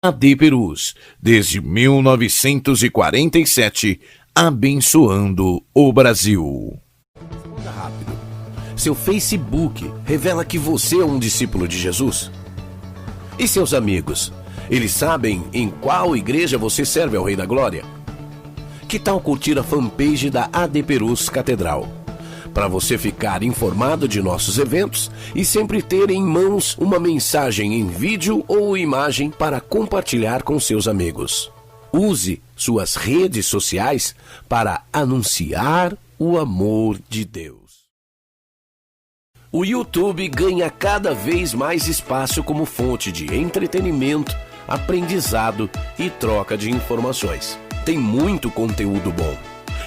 AD Perus, desde 1947, abençoando o Brasil. Responda rápido. Seu Facebook revela que você é um discípulo de Jesus? E seus amigos? Eles sabem em qual igreja você serve ao Rei da Glória? Que tal curtir a fanpage da AD Perus Catedral? Para você ficar informado de nossos eventos e sempre ter em mãos uma mensagem em vídeo ou imagem para compartilhar com seus amigos. Use suas redes sociais para anunciar o amor de Deus. O YouTube ganha cada vez mais espaço como fonte de entretenimento, aprendizado e troca de informações. Tem muito conteúdo bom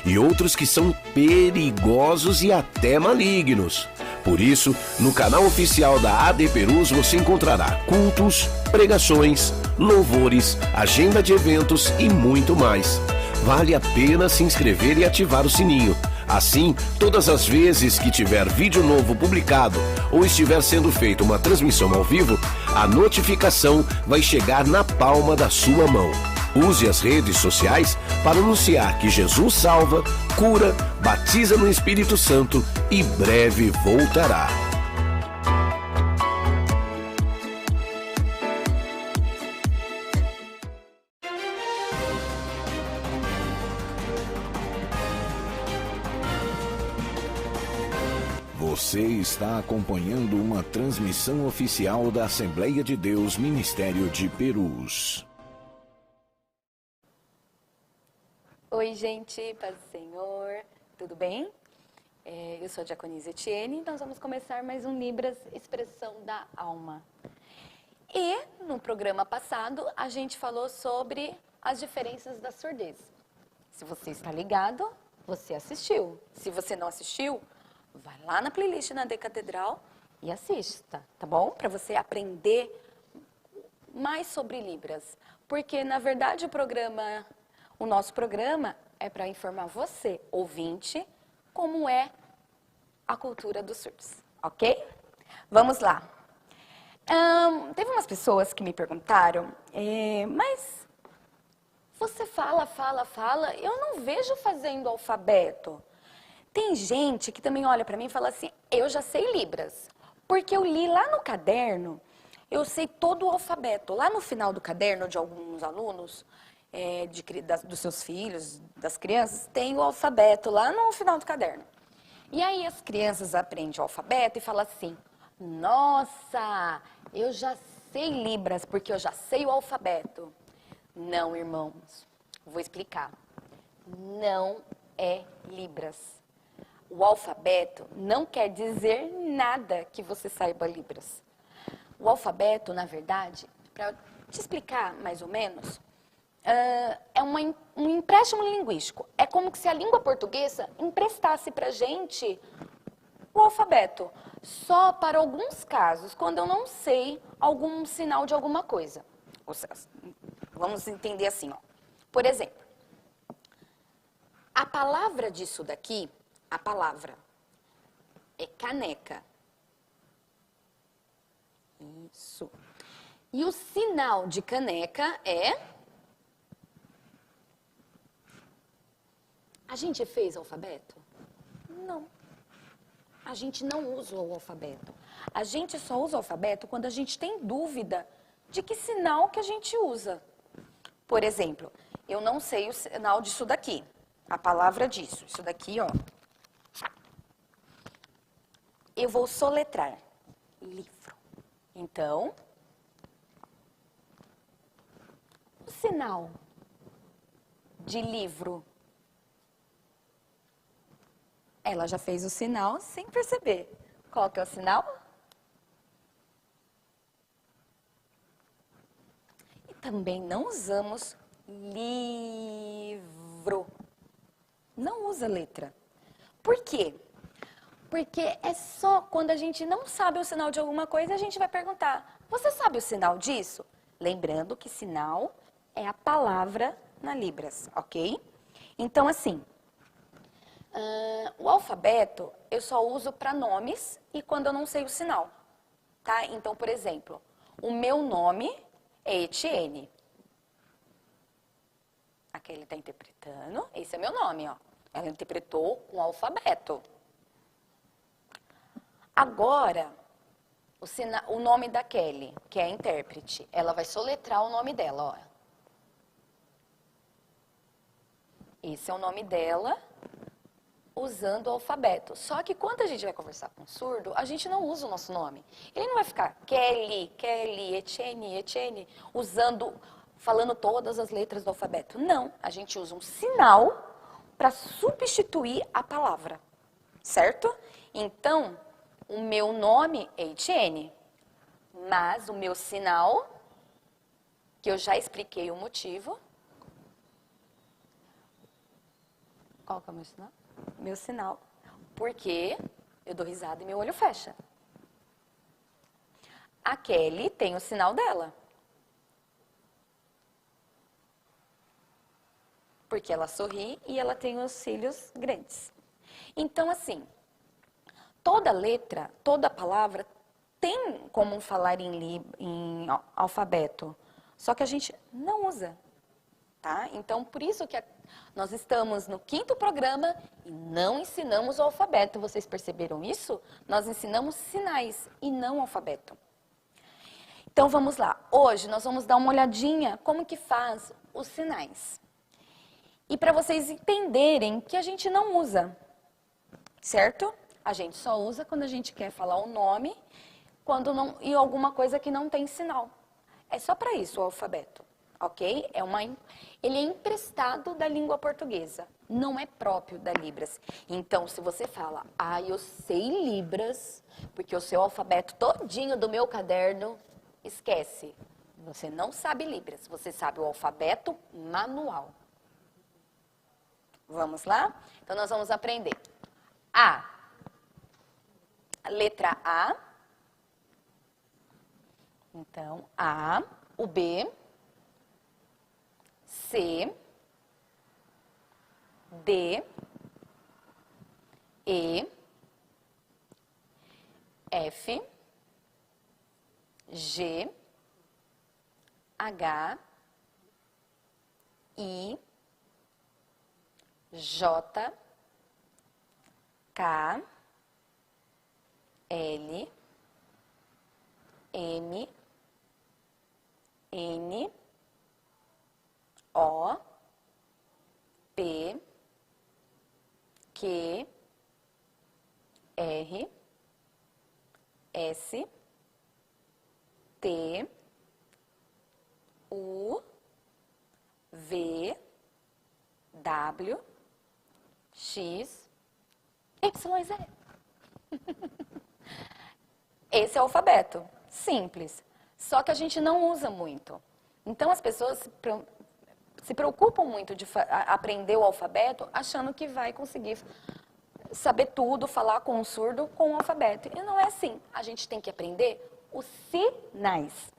e outros que são perigosos e até malignos. Por isso, no canal oficial da AD Perus você encontrará cultos, pregações, louvores, agenda de eventos e muito mais. Vale a pena se inscrever e ativar o sininho. Assim, todas as vezes que tiver vídeo novo publicado ou estiver sendo feita uma transmissão ao vivo, a notificação vai chegar na palma da sua mão. Use as redes sociais para anunciar que Jesus salva, cura, batiza no Espírito Santo e breve voltará. Você está acompanhando uma transmissão oficial da Assembleia de Deus Ministério de Perus. Oi, gente, paz do Senhor, tudo bem? Eu sou a Diaconisa Etienne e nós vamos começar mais um Libras Expressão da Alma. E no programa passado a gente falou sobre as diferenças da surdez. Se você está ligado, você assistiu. Se você não assistiu, vai lá na playlist na AD Catedral e assista, tá bom? Para você aprender mais sobre Libras. Porque, na verdade, o nosso programa é para informar você, ouvinte, como é a cultura dos surdos, ok? Vamos lá. Teve umas pessoas que me perguntaram, mas você fala, eu não vejo fazendo alfabeto. Tem gente que também olha para mim e fala assim, eu já sei Libras, porque eu li lá no caderno, eu sei todo o alfabeto. Lá no final do caderno de alguns alunos, dos seus filhos, das crianças, tem o alfabeto lá no final do caderno. E aí as crianças aprendem o alfabeto e falam assim, nossa, eu já sei Libras, porque eu já sei o alfabeto. Não, irmãos, vou explicar. Não é Libras. O alfabeto não quer dizer nada que você saiba Libras. O alfabeto, na verdade, para te explicar mais ou menos, é um empréstimo linguístico. É como se a língua portuguesa emprestasse para a gente o alfabeto. Só para alguns casos, quando eu não sei algum sinal de alguma coisa. Ou seja, vamos entender assim, ó. Por exemplo, a palavra disso daqui, a palavra é caneca. Isso. E o sinal de caneca é... A gente fez alfabeto? Não. A gente não usa o alfabeto. A gente só usa o alfabeto quando a gente tem dúvida de que sinal que a gente usa. Por exemplo, eu não sei o sinal disso daqui. A palavra disso. Isso daqui, ó. Eu vou soletrar. Livro. Então, o sinal de livro. Ela já fez o sinal sem perceber. Qual que é o sinal? E também não usamos livro. Não usa letra. Por quê? Porque é só quando a gente não sabe o sinal de alguma coisa, a gente vai perguntar, você sabe o sinal disso? Lembrando que sinal é a palavra na Libras, ok? Então, assim... o alfabeto eu só uso para nomes e quando eu não sei o sinal, tá? Então, por exemplo, o meu nome é Etienne. A Kelly está interpretando. Esse é meu nome, ó. Ela interpretou um alfabeto. Agora, o nome da Kelly, que é a intérprete, ela vai soletrar o nome dela, ó. Esse é o nome dela, usando o alfabeto. Só que quando a gente vai conversar com um surdo, a gente não usa o nosso nome. Ele não vai ficar Kelly, Kelly, Etienne, Etienne, falando todas as letras do alfabeto. Não, a gente usa um sinal para substituir a palavra, certo? Então, o meu nome é Etienne, mas o meu sinal, que eu já expliquei o motivo. Qual que é o meu sinal? Meu sinal. Porque eu dou risada e meu olho fecha. A Kelly tem o sinal dela. Porque ela sorri e ela tem os cílios grandes. Então, assim, toda letra, toda palavra tem como falar em alfabeto. Só que a gente não usa, tá? Então, por isso que nós estamos no 5º programa e não ensinamos o alfabeto. Vocês perceberam isso? Nós ensinamos sinais e não alfabeto. Então, vamos lá. Hoje, nós vamos dar uma olhadinha como que faz os sinais. E para vocês entenderem que a gente não usa, certo? A gente só usa quando a gente quer falar o nome e alguma coisa que não tem sinal. É só para isso o alfabeto, ok? Ele é emprestado da língua portuguesa, não é próprio da Libras. Então, se você fala, eu sei Libras, porque o seu alfabeto todinho do meu caderno, esquece. Você não sabe Libras, você sabe o alfabeto manual. Vamos lá? Então, nós vamos aprender. A letra A. Então, A, o B, C, D, E, F, G, H, I, J, K, L, M, N, O, P, Q, R, S, T, U, V, W, X, Y, Z. Esse é o alfabeto, simples. Só que a gente não usa muito. Então, as pessoas se preocupam muito de aprender o alfabeto achando que vai conseguir saber tudo, falar com um surdo com o alfabeto. E não é assim. A gente tem que aprender os sinais.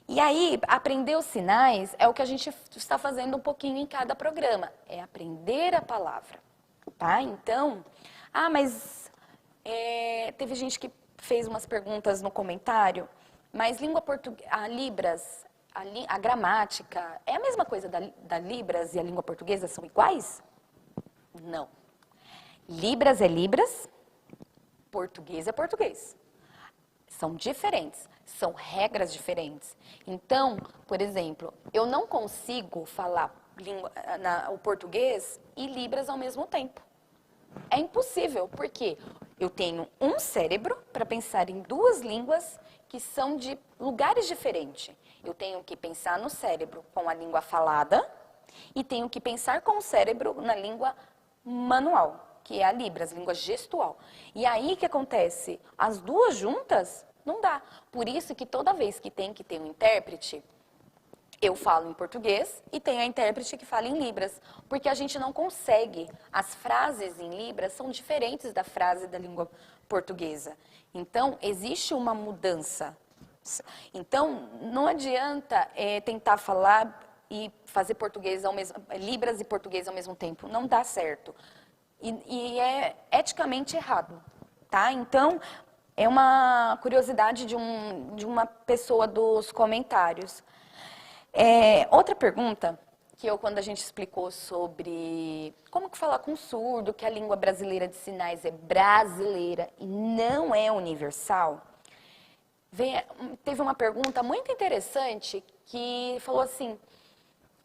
E aí, aprender os sinais é o que a gente está fazendo um pouquinho em cada programa. É aprender a palavra, tá? Então, mas teve gente que fez umas perguntas no comentário, mas língua portuguesa, a Libras, a gramática, é a mesma coisa da Libras e a língua portuguesa são iguais? Não. Libras é Libras, português é português. São diferentes, são regras diferentes. Então, por exemplo, eu não consigo falar o português e Libras ao mesmo tempo. É impossível, porque eu tenho um cérebro para pensar em duas línguas que são de lugares diferentes. Eu tenho que pensar no cérebro com a língua falada e tenho que pensar com o cérebro na língua manual, que é a Libras, língua gestual. E aí, o que acontece? As duas juntas, não dá. Por isso que toda vez que tem que ter um intérprete, eu falo em português e tem a intérprete que fala em Libras, porque a gente não consegue. As frases em Libras são diferentes da frase da língua portuguesa. Então, existe uma mudança. Então, não adianta tentar falar e fazer Libras e português ao mesmo tempo. Não dá certo. E é eticamente errado, tá? Então, é uma curiosidade de uma pessoa dos comentários. Outra pergunta quando a gente explicou sobre como que falar com surdo, que a língua brasileira de sinais é brasileira e não é universal, teve uma pergunta muito interessante que falou assim,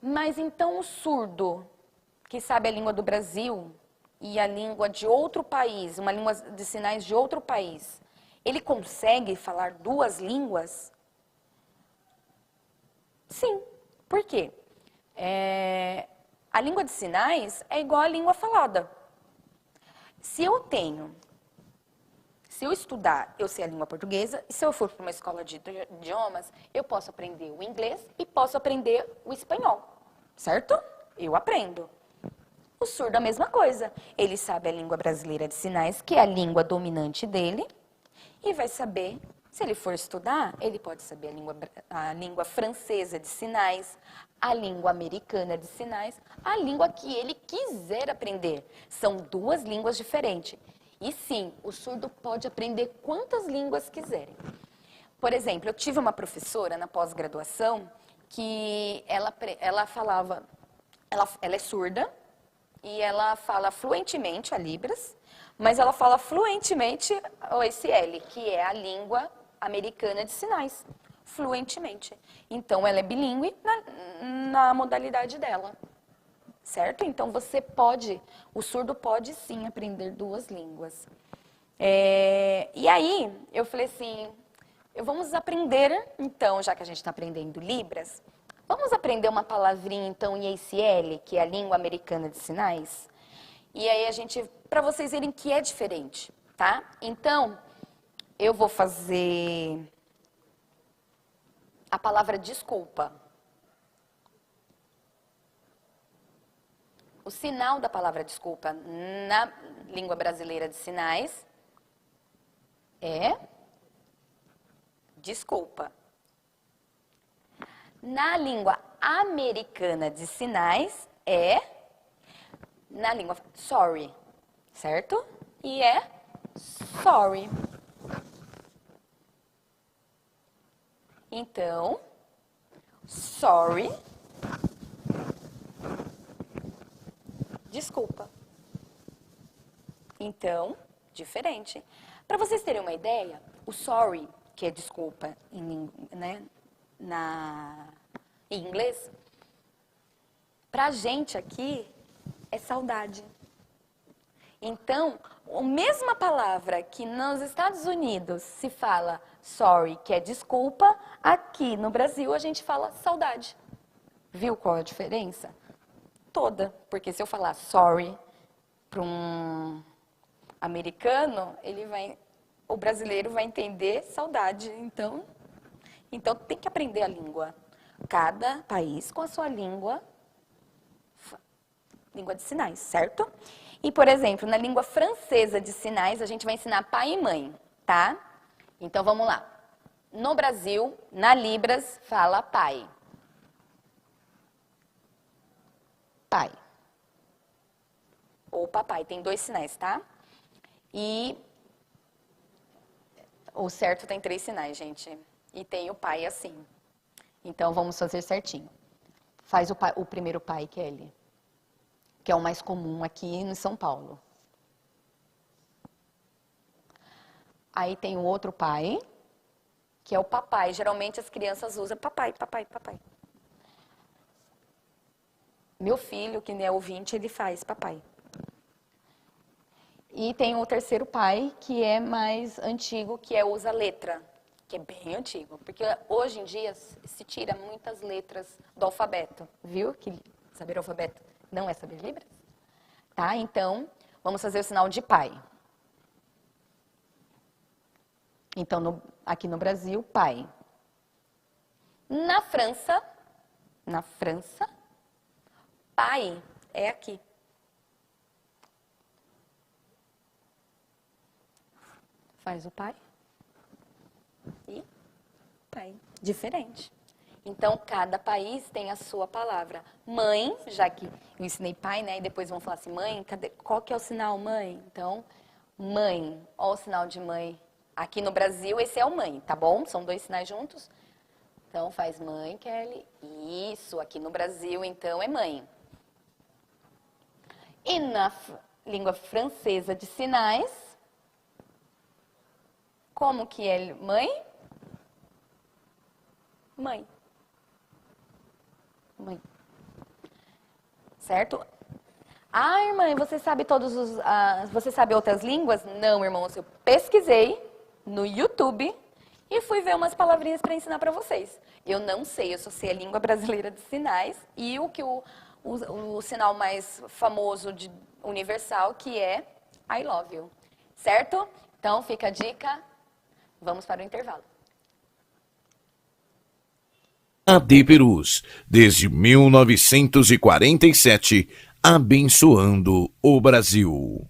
mas então o surdo, que sabe a língua do Brasil e a língua de outro país, uma língua de sinais de outro país, ele consegue falar duas línguas? Sim. Por quê? A língua de sinais é igual à língua falada. Se eu estudar, eu sei a língua portuguesa, e se eu for para uma escola de idiomas, eu posso aprender o inglês e posso aprender o espanhol, certo? Eu aprendo. O surdo é a mesma coisa. Ele sabe a língua brasileira de sinais, que é a língua dominante dele, e vai saber, se ele for estudar, ele pode saber a língua francesa de sinais, a língua americana de sinais, a língua que ele quiser aprender. São duas línguas diferentes. E sim, o surdo pode aprender quantas línguas quiserem. Por exemplo, eu tive uma professora na pós-graduação que ela falava, ela é surda e ela fala fluentemente a Libras, mas ela fala fluentemente o ACL, que é a língua americana de sinais, fluentemente. Então, ela é bilíngue na modalidade dela, certo? Então, o surdo pode sim aprender duas línguas. E aí, eu falei assim, vamos aprender, então, já que a gente está aprendendo Libras, vamos aprender uma palavrinha, então, em ACL, que é a língua americana de sinais? E aí, para vocês verem que é diferente, tá? Então, eu vou fazer a palavra desculpa. O sinal da palavra desculpa na língua brasileira de sinais é desculpa. Na língua americana de sinais na língua sorry, certo? E é sorry. Então, sorry, desculpa. Então, diferente. Para vocês terem uma ideia, o sorry, que é desculpa em inglês, pra gente aqui é saudade. Então, a mesma palavra que nos Estados Unidos se fala sorry, que é desculpa, aqui no Brasil a gente fala saudade. Viu qual é a diferença? Toda. Porque se eu falar sorry para um americano, o brasileiro vai entender saudade. Então tem que aprender a língua. Cada país com a sua língua de sinais, certo? E, por exemplo, na língua francesa de sinais, a gente vai ensinar pai e mãe, tá? Então, vamos lá. No Brasil, na Libras, fala pai. Pai. Ou papai. Tem dois sinais, tá? E o certo tem 3 sinais, gente. E tem o pai assim. Então, vamos fazer certinho. Faz o primeiro pai, Kelly, que é o mais comum aqui em São Paulo. Aí tem o outro pai, que é o papai. Geralmente as crianças usam papai, papai, papai. Meu filho, que é ouvinte, ele faz papai. E tem o terceiro pai, que é mais antigo, que usa letra, que é bem antigo. Porque hoje em dia se tira muitas letras do alfabeto, viu? Que saber o alfabeto não é saber Libras. Tá? Então, vamos fazer o sinal de pai. Então, aqui no Brasil, pai. Na França, pai é aqui. Faz o pai e pai. Diferente. Então, cada país tem a sua palavra. Mãe, já que eu ensinei pai, né? E depois vão falar assim, mãe, qual que é o sinal mãe? Então, mãe, ó o sinal de mãe. Aqui no Brasil, esse é o mãe, tá bom? São 2 sinais juntos. Então, faz mãe, Kelly. Isso, aqui no Brasil, então, é mãe. E na língua francesa de sinais, como que é mãe? Mãe. Mãe. Certo? Ah, irmã, você sabe você sabe outras línguas? Não, irmãos, eu pesquisei no YouTube e fui ver umas palavrinhas para ensinar para vocês. Eu não sei, eu só sei a língua brasileira de sinais e o sinal mais famoso universal, que é I love you. Certo? Então, fica a dica. Vamos para o intervalo. AD Perus, desde 1947, abençoando o Brasil.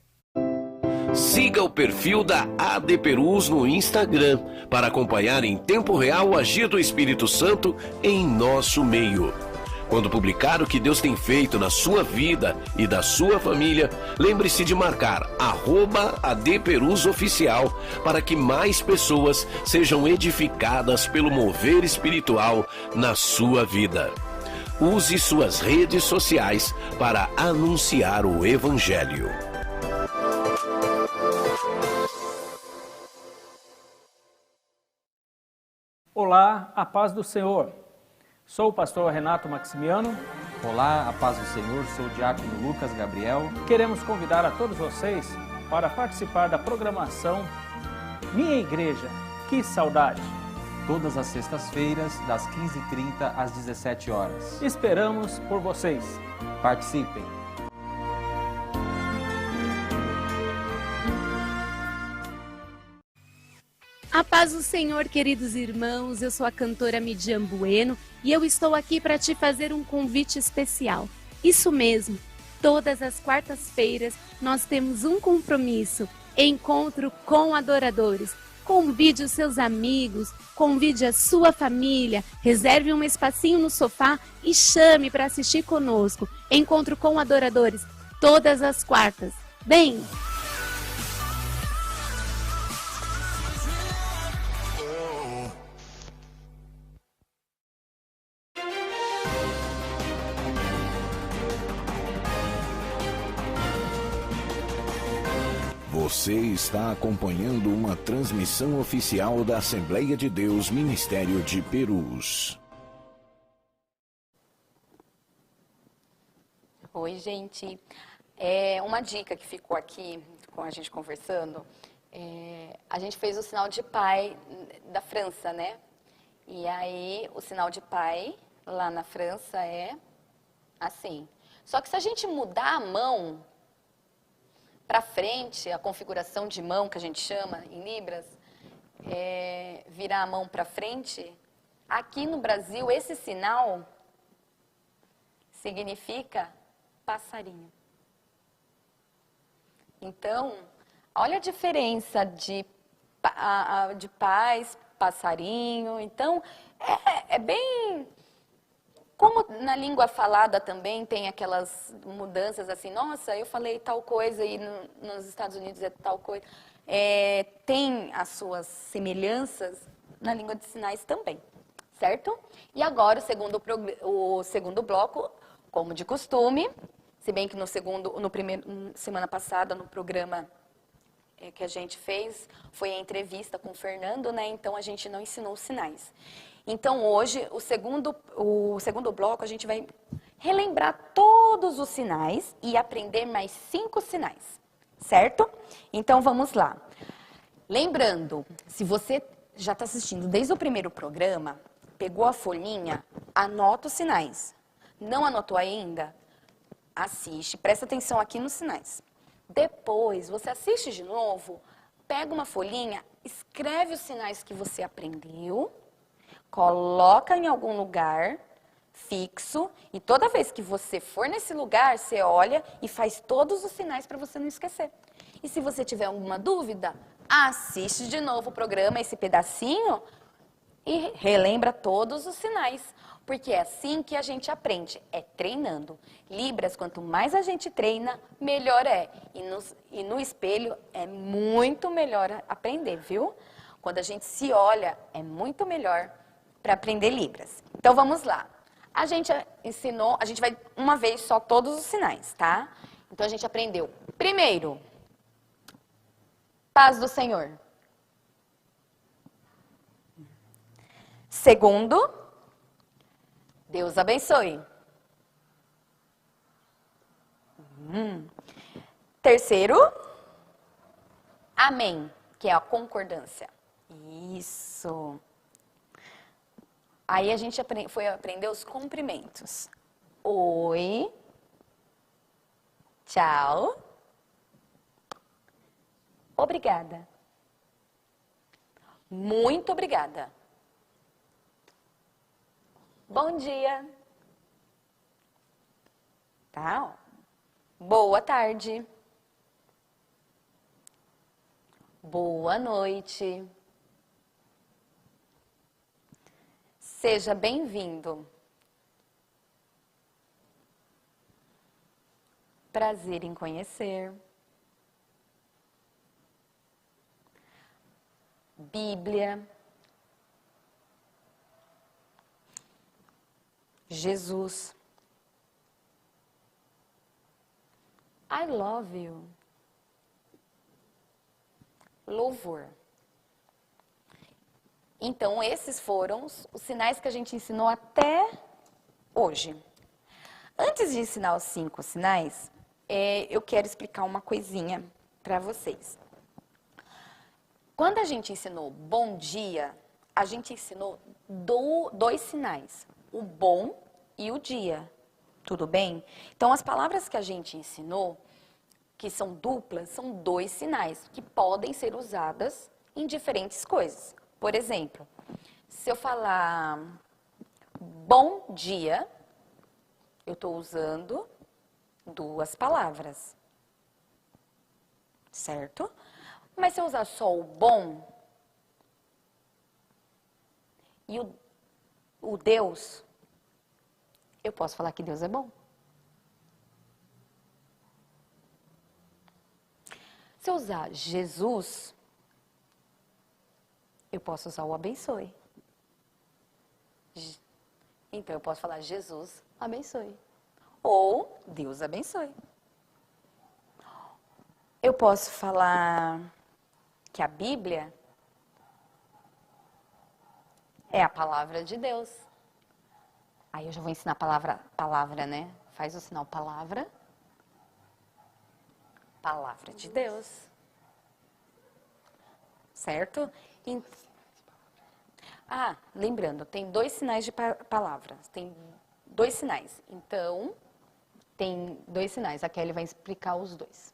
Siga o perfil da AD Perus no Instagram para acompanhar em tempo real o agir do Espírito Santo em nosso meio. Quando publicar o que Deus tem feito na sua vida e da sua família, lembre-se de marcar @ADPerusOficial para que mais pessoas sejam edificadas pelo mover espiritual na sua vida. Use suas redes sociais para anunciar o Evangelho. Olá, a paz do Senhor. Sou o pastor Renato Maximiano. Olá, a paz do Senhor, sou o diácono Lucas Gabriel. Queremos convidar a todos vocês para participar da programação Minha Igreja, que saudade! Todas as sextas-feiras, das 15h30 às 17 horas. Esperamos por vocês. Participem! A paz do Senhor, queridos irmãos, eu sou a cantora Midian Bueno e eu estou aqui para te fazer um convite especial. Isso mesmo, todas as quartas-feiras nós temos um compromisso, encontro com adoradores. Convide os seus amigos, convide a sua família, reserve um espacinho no sofá e chame para assistir conosco. Encontro com adoradores, todas as quartas. Bem... Você está acompanhando uma transmissão oficial da Assembleia de Deus Ministério de Perus. Oi, gente. Uma dica que ficou aqui com a gente conversando, a gente fez o sinal de pai da França, né? E aí, o sinal de pai lá na França é assim. Só que se a gente mudar a mão para frente, a configuração de mão que a gente chama em Libras, virar a mão para frente, aqui no Brasil esse sinal significa passarinho. Então, olha a diferença de paz, passarinho. Então, é bem... Como na língua falada também tem aquelas mudanças assim, nossa, eu falei tal coisa e nos Estados Unidos é tal coisa. Tem as suas semelhanças na língua de sinais também, certo? E agora o segundo bloco, como de costume, se bem que semana passada, no programa que a gente fez, foi a entrevista com o Fernando, né? Então a gente não ensinou os sinais. Então, hoje, o segundo bloco, a gente vai relembrar todos os sinais e aprender mais 5 sinais, certo? Então, vamos lá. Lembrando, se você já está assistindo desde o primeiro programa, pegou a folhinha, anota os sinais. Não anotou ainda? Assiste, presta atenção aqui nos sinais. Depois, você assiste de novo, pega uma folhinha, escreve os sinais que você aprendeu, coloca em algum lugar fixo e toda vez que você for nesse lugar, você olha e faz todos os sinais para você não esquecer. E se você tiver alguma dúvida, assiste de novo o programa, esse pedacinho, e relembra todos os sinais. Porque é assim que a gente aprende, é treinando. Libras, quanto mais a gente treina, melhor é. E no espelho é muito melhor aprender, viu? Quando a gente se olha, é muito melhor para aprender Libras. Então, vamos lá. A gente ensinou, a gente vai uma vez só todos os sinais, tá? Então, a gente aprendeu. Primeiro, paz do Senhor. Segundo, Deus abençoe. Terceiro, amém, que é a concordância. Isso. Aí a gente foi aprender os cumprimentos. Oi. Tchau. Obrigada. Muito obrigada. Bom dia. Tá? Boa tarde. Boa noite. Seja bem-vindo. Prazer em conhecer. Bíblia. Jesus. I love you. Louvor. Então, esses foram os sinais que a gente ensinou até hoje. Antes de ensinar os 5 sinais, eu quero explicar uma coisinha para vocês. Quando a gente ensinou bom dia, a gente ensinou 2 sinais, o bom e o dia. Tudo bem? Então, as palavras que a gente ensinou, que são duplas, são 2 sinais, que podem ser usadas em diferentes coisas. Por exemplo, se eu falar bom dia, eu estou usando 2 palavras, certo? Mas se eu usar só o bom e o Deus, eu posso falar que Deus é bom. Se eu usar Jesus, eu posso usar o abençoe. Então, eu posso falar Jesus abençoe. Ou Deus abençoe. Eu posso falar que a Bíblia é a palavra de Deus. Aí eu já vou ensinar a palavra, né? Faz o sinal palavra. Palavra de Deus. Certo? Lembrando, tem 2 sinais de palavras. Tem 2 sinais. Então, tem 2 sinais. A Kelly vai explicar os 2.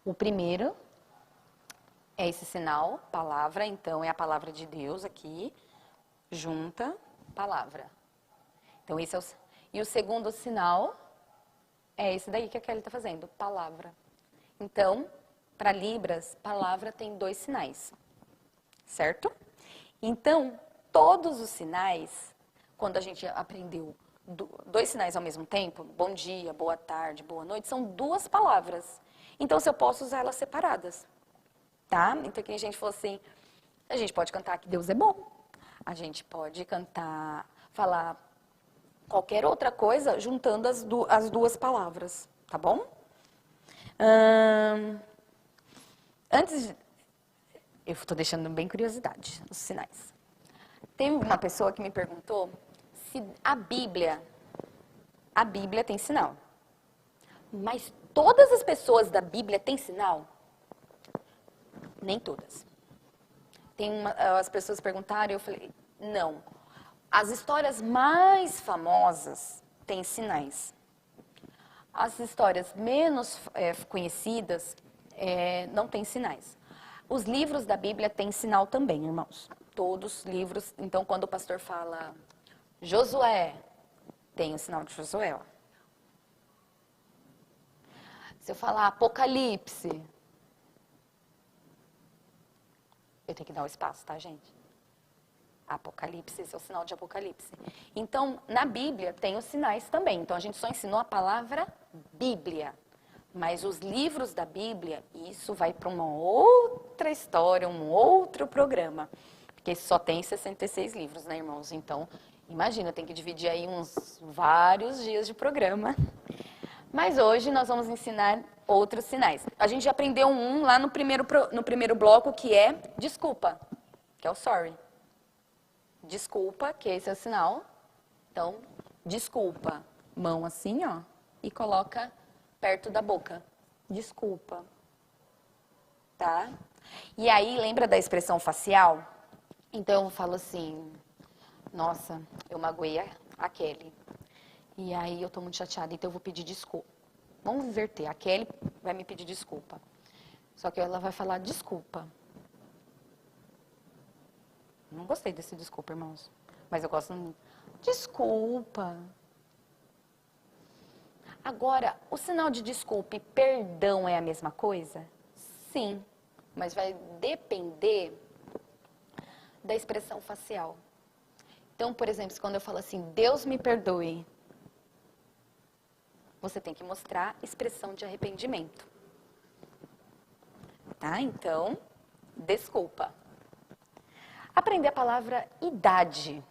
O primeiro é esse sinal, palavra. Então, é a palavra de Deus aqui. Junta, palavra. Então, esse é e o segundo sinal é esse daí que a Kelly está fazendo, palavra. Então, para Libras, palavra tem 2 sinais, certo? Então, todos os sinais, quando a gente aprendeu 2 sinais ao mesmo tempo, bom dia, boa tarde, boa noite, são 2 palavras. Então, se eu posso usar elas separadas, tá? Então, que a gente falou assim, a gente pode cantar que Deus é bom. A gente pode cantar, falar qualquer outra coisa juntando as 2 palavras, tá bom? Eu estou deixando bem curiosidade, os sinais. Tem uma pessoa que me perguntou se a Bíblia tem sinal. Mas todas as pessoas da Bíblia têm sinal? Nem todas. As pessoas perguntaram e eu falei, não. As histórias mais famosas têm sinais. As histórias menos conhecidas não têm sinais. Os livros da Bíblia têm sinal também, irmãos. Todos os livros. Então, quando o pastor fala Josué, tem o sinal de Josué. Ó. Se eu falar Apocalipse, eu tenho que dar o espaço, tá, gente? Apocalipse, esse é o sinal de Apocalipse. Então, na Bíblia tem os sinais também. Então, a gente só ensinou a palavra Bíblia. Mas os livros da Bíblia, isso vai para uma outra história, um outro programa. Porque só tem 66 livros, né, irmãos? Então, imagina, tem que dividir aí uns vários dias de programa. Mas hoje nós vamos ensinar outros sinais. A gente já aprendeu um lá no primeiro bloco, que é desculpa, que é o sorry. Desculpa, que esse é o sinal. Então, desculpa. Mão assim, ó, e coloca perto da boca. Desculpa. Tá? E aí, lembra da expressão facial? Então, eu falo assim, nossa, eu magoei a Kelly. E aí, eu tô muito chateada, então eu vou pedir desculpa. Vamos inverter, a Kelly vai me pedir desculpa. Só que ela vai falar desculpa. Não gostei desse desculpa, irmãos. Mas eu gosto muito. Desculpa. Agora, o sinal de desculpa e perdão é a mesma coisa? Sim, mas vai depender da expressão facial. Então, por exemplo, quando eu falo assim, Deus me perdoe, você tem que mostrar expressão de arrependimento. Tá? Então, desculpa. Aprender a palavra idade.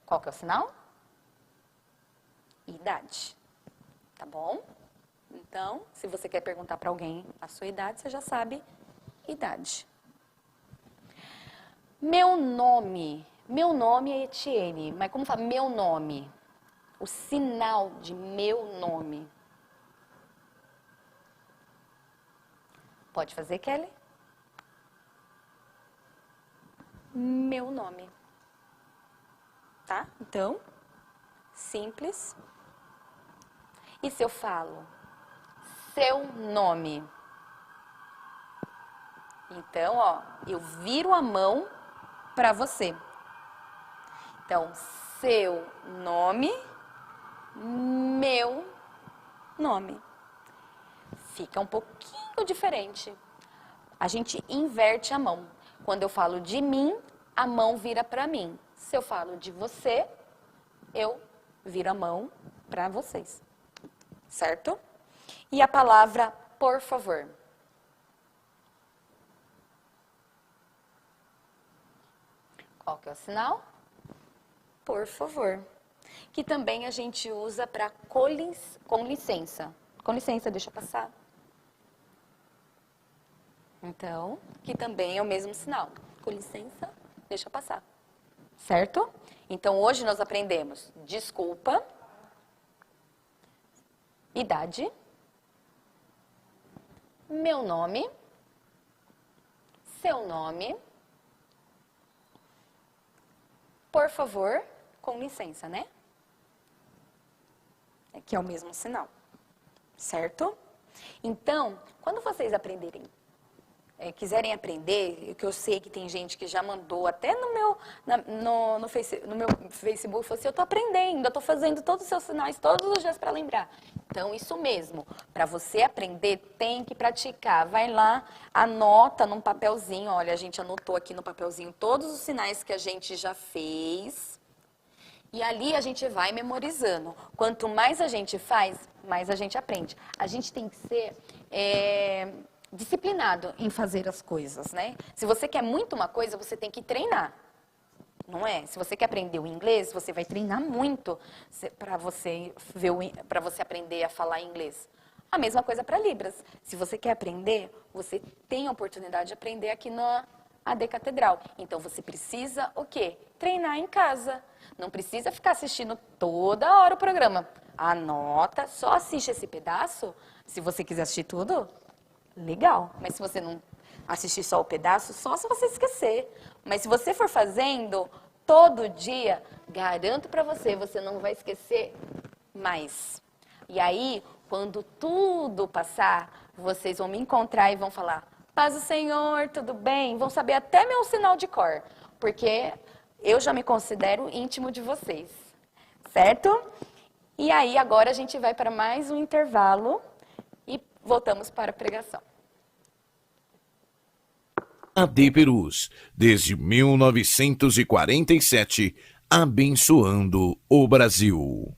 Qual que é o sinal? Idade. Tá bom? Então, se você quer perguntar para alguém a sua idade, você já sabe idade. Meu nome é Etienne, mas como fala meu nome? O sinal de meu nome. Pode fazer, Kelly? Meu nome. Tá? Então, simples. E se eu falo seu nome? Então, ó, eu viro a mão para você. Então, seu nome, meu nome. Fica um pouquinho diferente. A gente inverte a mão. Quando eu falo de mim, a mão vira para mim. Se eu falo de você, eu viro a mão para vocês. Certo? E a palavra por favor. Qual que é o sinal? Por favor. Que também a gente usa para com licença. Com licença, deixa eu passar. Então, que também é o mesmo sinal. Com licença, deixa eu passar. Certo? Então, hoje nós aprendemos desculpa, idade, meu nome, seu nome, por favor, com licença, né? Que é o mesmo sinal. Certo? Então, quando vocês aprenderem, quiserem aprender, que eu sei que tem gente que já mandou até no meu Facebook, falou assim, eu tô aprendendo, eu tô fazendo todos os seus sinais todos os dias para lembrar. Então, isso mesmo, para você aprender, tem que praticar. Vai lá, anota num papelzinho, olha, a gente anotou aqui no papelzinho todos os sinais que a gente já fez. E ali a gente vai memorizando. Quanto mais a gente faz, mais a gente aprende. A gente tem que ser disciplinado em fazer as coisas, né? Se você quer muito uma coisa, você tem que treinar. Não é? Se você quer aprender o inglês, você vai treinar muito para você aprender a falar inglês. A mesma coisa para Libras. Se você quer aprender, você tem a oportunidade de aprender aqui na AD Catedral. Então, você precisa o quê? Treinar em casa. Não precisa ficar assistindo toda hora o programa. Anota, só assiste esse pedaço. Se você quiser assistir tudo, legal. Mas se você não assistir só o pedaço, só se você esquecer. Mas se você for fazendo todo dia, garanto para você, você não vai esquecer mais. E aí, quando tudo passar, vocês vão me encontrar e vão falar, paz do Senhor, tudo bem? Vão saber até meu sinal de cor, porque eu já me considero íntimo de vocês, certo? E aí, agora a gente vai para mais um intervalo e voltamos para a pregação. AD Perus, desde 1947, abençoando o Brasil.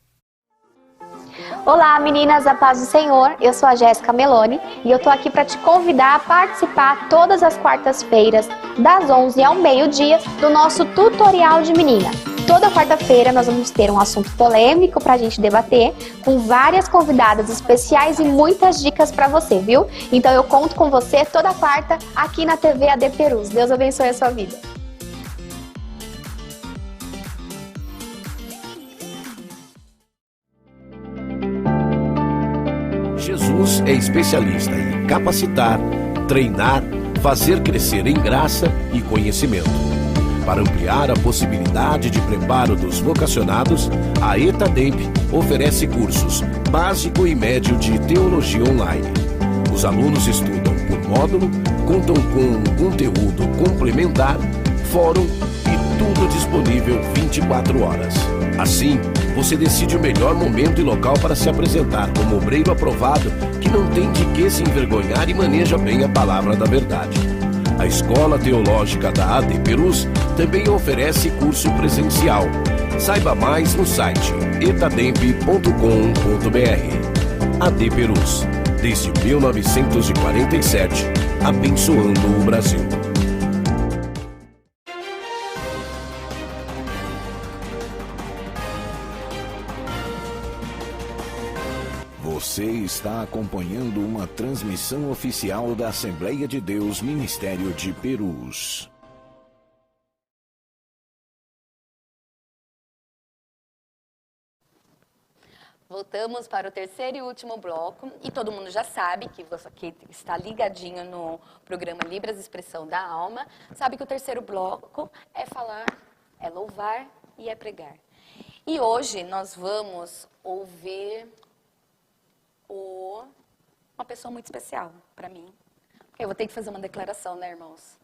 Olá meninas, a paz do Senhor, eu sou a Jéssica Meloni e eu tô aqui para te convidar a participar todas as quartas-feiras, das 11 ao meio-dia, do nosso tutorial de menina. Toda quarta-feira nós vamos ter um assunto polêmico pra gente debater, com várias convidadas especiais e muitas dicas pra você, viu? Então eu conto com você toda quarta aqui na TV AD Perus. Deus abençoe a sua vida. Jesus é especialista em capacitar, treinar, fazer crescer em graça e conhecimento. Para ampliar a possibilidade de preparo dos vocacionados, a ETADEMP oferece cursos básico e médio de teologia online. Os alunos estudam por módulo, contam com conteúdo complementar, fórum e tudo disponível 24 horas. Assim, você decide o melhor momento e local para se apresentar como obreiro aprovado que não tem de que se envergonhar e maneja bem a palavra da verdade. A Escola Teológica da AD Perus também oferece curso presencial. Saiba mais no site etademp.com.br. AD Perus, desde 1947, abençoando o Brasil. Você está acompanhando uma transmissão oficial da Assembleia de Deus Ministério de Perus. Voltamos para o terceiro e último bloco, e todo mundo já sabe, que você que está ligadinho no programa Libras Expressão da Alma, sabe que o terceiro bloco é falar, é louvar e é pregar. E hoje nós vamos ouvir uma pessoa muito especial para mim. Eu vou ter que fazer uma declaração, né, irmãos?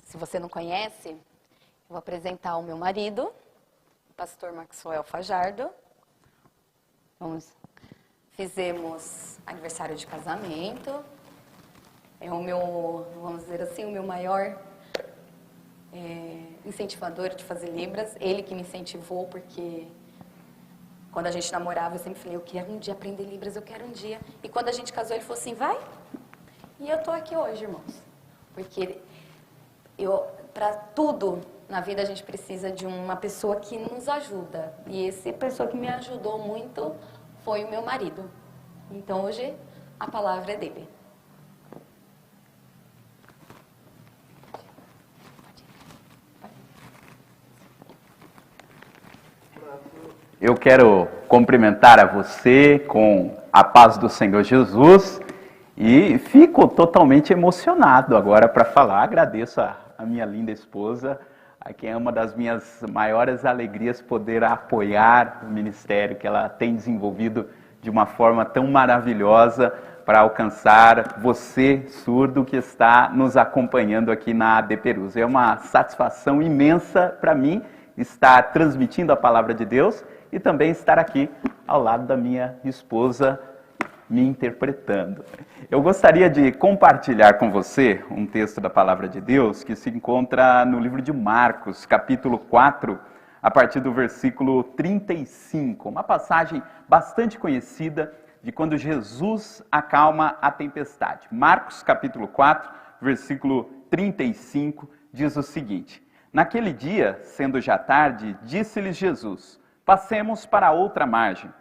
Se você não conhece, eu vou apresentar o meu marido, o pastor Maxwell Fajardo. Fizemos aniversário de casamento. É o meu, vamos dizer assim, o meu maior incentivador de fazer Libras. Ele que me incentivou, porque quando a gente namorava, eu sempre falei, eu quero um dia aprender Libras, eu quero um dia. E quando a gente casou, ele falou assim, vai. E eu tô aqui hoje, irmãos. Porque para tudo na vida a gente precisa de uma pessoa que nos ajuda. E essa pessoa que me ajudou muito foi o meu marido. Então hoje a palavra é dele. Eu quero cumprimentar a você com a paz do Senhor Jesus e fico totalmente emocionado agora para falar. Agradeço a minha linda esposa, a quem é uma das minhas maiores alegrias poder apoiar o ministério que ela tem desenvolvido de uma forma tão maravilhosa para alcançar você, surdo, que está nos acompanhando aqui na AD Perus. É uma satisfação imensa para mim estar transmitindo a palavra de Deus e também estar aqui ao lado da minha esposa me interpretando. Eu gostaria de compartilhar com você um texto da palavra de Deus que se encontra no livro de Marcos, capítulo 4, a partir do versículo 35, uma passagem bastante conhecida de quando Jesus acalma a tempestade. Marcos, capítulo 4, versículo 35, diz o seguinte: Naquele dia, sendo já tarde, disse-lhes Jesus, passemos para outra margem.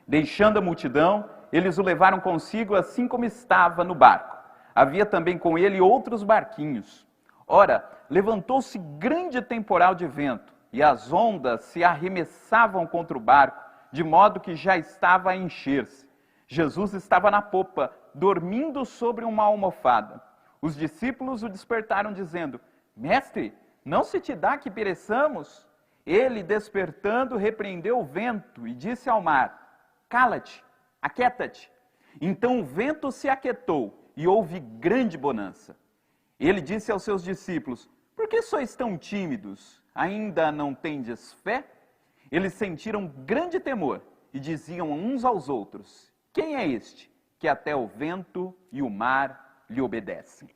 Deixando a multidão, eles o levaram consigo assim como estava no barco. Havia também com ele outros barquinhos. Ora, levantou-se grande temporal de vento, e as ondas se arremessavam contra o barco, de modo que já estava a encher-se. Jesus estava na popa, dormindo sobre uma almofada. Os discípulos o despertaram, dizendo, Mestre, não se te dá que pereçamos? Ele, despertando, repreendeu o vento e disse ao mar, Cala-te, aquieta-te. Então o vento se aquietou e houve grande bonança. Ele disse aos seus discípulos, Por que sois tão tímidos? Ainda não tendes fé? Eles sentiram grande temor e diziam uns aos outros, Quem é este que até o vento e o mar lhe obedecem?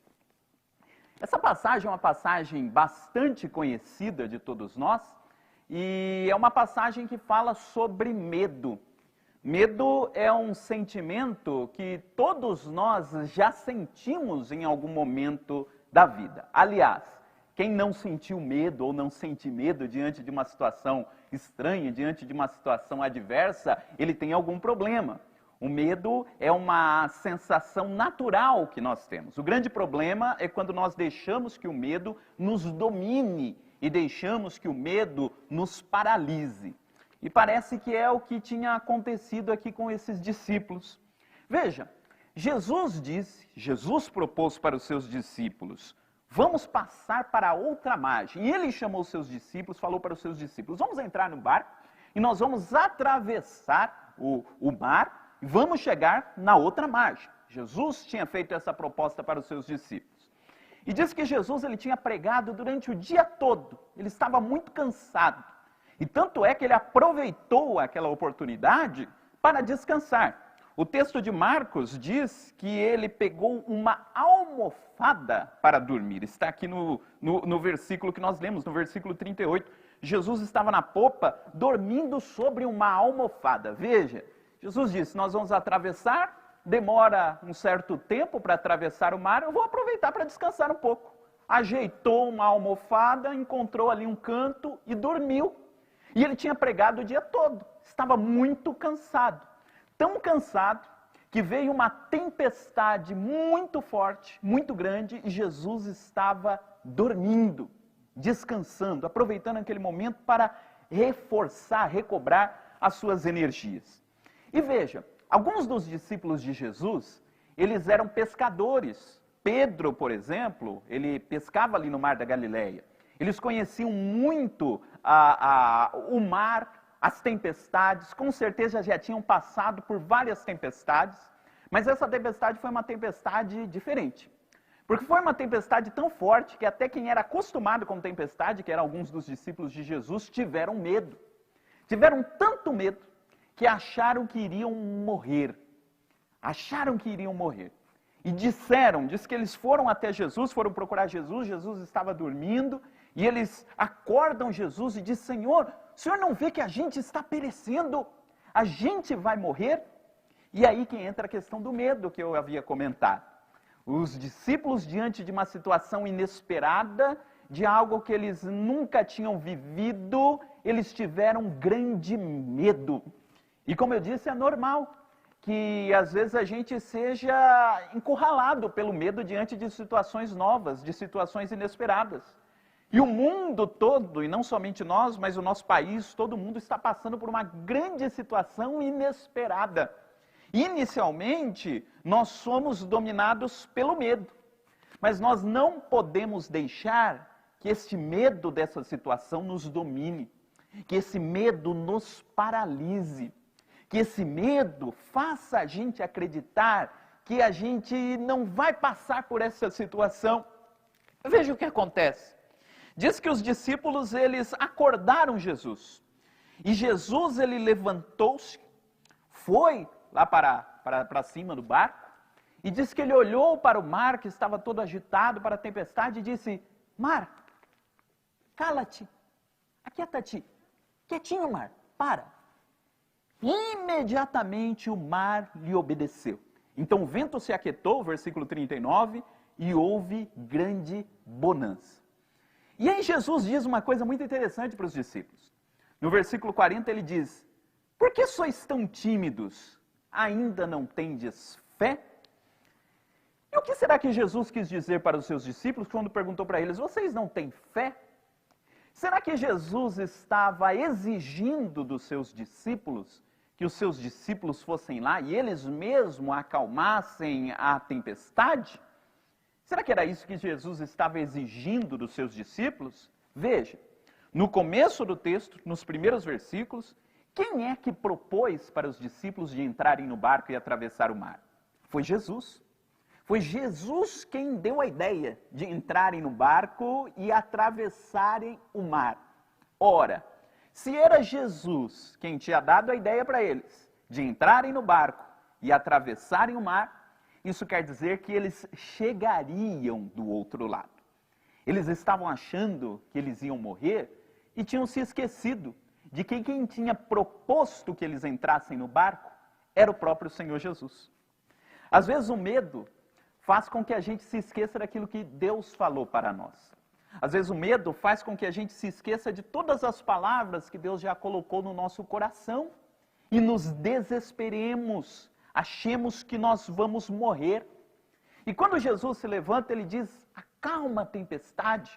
Essa passagem é uma passagem bastante conhecida de todos nós, e é uma passagem que fala sobre medo. Medo é um sentimento que todos nós já sentimos em algum momento da vida. Aliás, quem não sentiu medo ou não sente medo diante de uma situação estranha, diante de uma situação adversa, ele tem algum problema. O medo é uma sensação natural que nós temos. O grande problema é quando nós deixamos que o medo nos domine e deixamos que o medo nos paralise. E parece que é o que tinha acontecido aqui com esses discípulos. Veja, Jesus propôs para os seus discípulos: vamos passar para outra margem. E ele chamou os seus discípulos, falou para os seus discípulos: vamos entrar no barco e nós vamos atravessar o mar e vamos chegar na outra margem. Jesus tinha feito essa proposta para os seus discípulos. E diz que Jesus ele tinha pregado durante o dia todo. Ele estava muito cansado. E tanto é que ele aproveitou aquela oportunidade para descansar. O texto de Marcos diz que ele pegou uma almofada para dormir. Está aqui no versículo que nós lemos, no versículo 38. Jesus estava na popa, dormindo sobre uma almofada. Veja, Jesus disse: nós vamos atravessar, demora um certo tempo para atravessar o mar, eu vou aproveitar para descansar um pouco. Ajeitou uma almofada, encontrou ali um canto e dormiu. E ele tinha pregado o dia todo, estava muito cansado. Tão cansado que veio uma tempestade muito forte, muito grande, e Jesus estava dormindo, descansando, aproveitando aquele momento para reforçar, recobrar as suas energias. E veja, alguns dos discípulos de Jesus, eles eram pescadores. Pedro, por exemplo, ele pescava ali no Mar da Galileia. Eles conheciam muito o mar, as tempestades, com certeza já tinham passado por várias tempestades, mas essa tempestade foi uma tempestade diferente. Porque foi uma tempestade tão forte que até quem era acostumado com tempestade, que eram alguns dos discípulos de Jesus, tiveram medo. Tiveram tanto medo que acharam que iriam morrer. Acharam que iriam morrer. E diz que eles foram até Jesus, foram procurar Jesus, Jesus estava dormindo, e eles acordam Jesus e dizem: Senhor, o Senhor não vê que a gente está perecendo? A gente vai morrer? E aí que entra a questão do medo que eu havia comentado. Os discípulos, diante de uma situação inesperada, de algo que eles nunca tinham vivido, eles tiveram um grande medo. E como eu disse, é normal que às vezes a gente seja encurralado pelo medo diante de situações novas, de situações inesperadas. E o mundo todo, e não somente nós, mas o nosso país, todo mundo está passando por uma grande situação inesperada. Inicialmente, nós somos dominados pelo medo, mas nós não podemos deixar que este medo dessa situação nos domine, que esse medo nos paralise, que esse medo faça a gente acreditar que a gente não vai passar por essa situação. Veja o que acontece. Diz que os discípulos, eles acordaram Jesus. E Jesus, ele levantou-se, foi lá para cima do barco, e diz que ele olhou para o mar, que estava todo agitado, para a tempestade, e disse: mar, cala-te, aquieta-te, quietinho, mar, para. Imediatamente o mar lhe obedeceu. Então o vento se aquietou, versículo 39, e houve grande bonança. E aí Jesus diz uma coisa muito interessante para os discípulos. No versículo 40 ele diz: por que sois tão tímidos? Ainda não tendes fé? E o que será que Jesus quis dizer para os seus discípulos quando perguntou para eles: vocês não têm fé? Será que Jesus estava exigindo dos seus discípulos que os seus discípulos fossem lá e eles mesmos acalmassem a tempestade? Será que era isso que Jesus estava exigindo dos seus discípulos? Veja, no começo do texto, nos primeiros versículos, quem é que propôs para os discípulos de entrarem no barco e atravessar o mar? Foi Jesus. Foi Jesus quem deu a ideia de entrarem no barco e atravessarem o mar. Ora, se era Jesus quem tinha dado a ideia para eles de entrarem no barco e atravessarem o mar, isso quer dizer que eles chegariam do outro lado. Eles estavam achando que eles iam morrer e tinham se esquecido de que quem tinha proposto que eles entrassem no barco era o próprio Senhor Jesus. Às vezes o medo faz com que a gente se esqueça daquilo que Deus falou para nós. Às vezes o medo faz com que a gente se esqueça de todas as palavras que Deus já colocou no nosso coração e nos desesperemos, achemos que nós vamos morrer. E quando Jesus se levanta, ele diz, acalma a tempestade.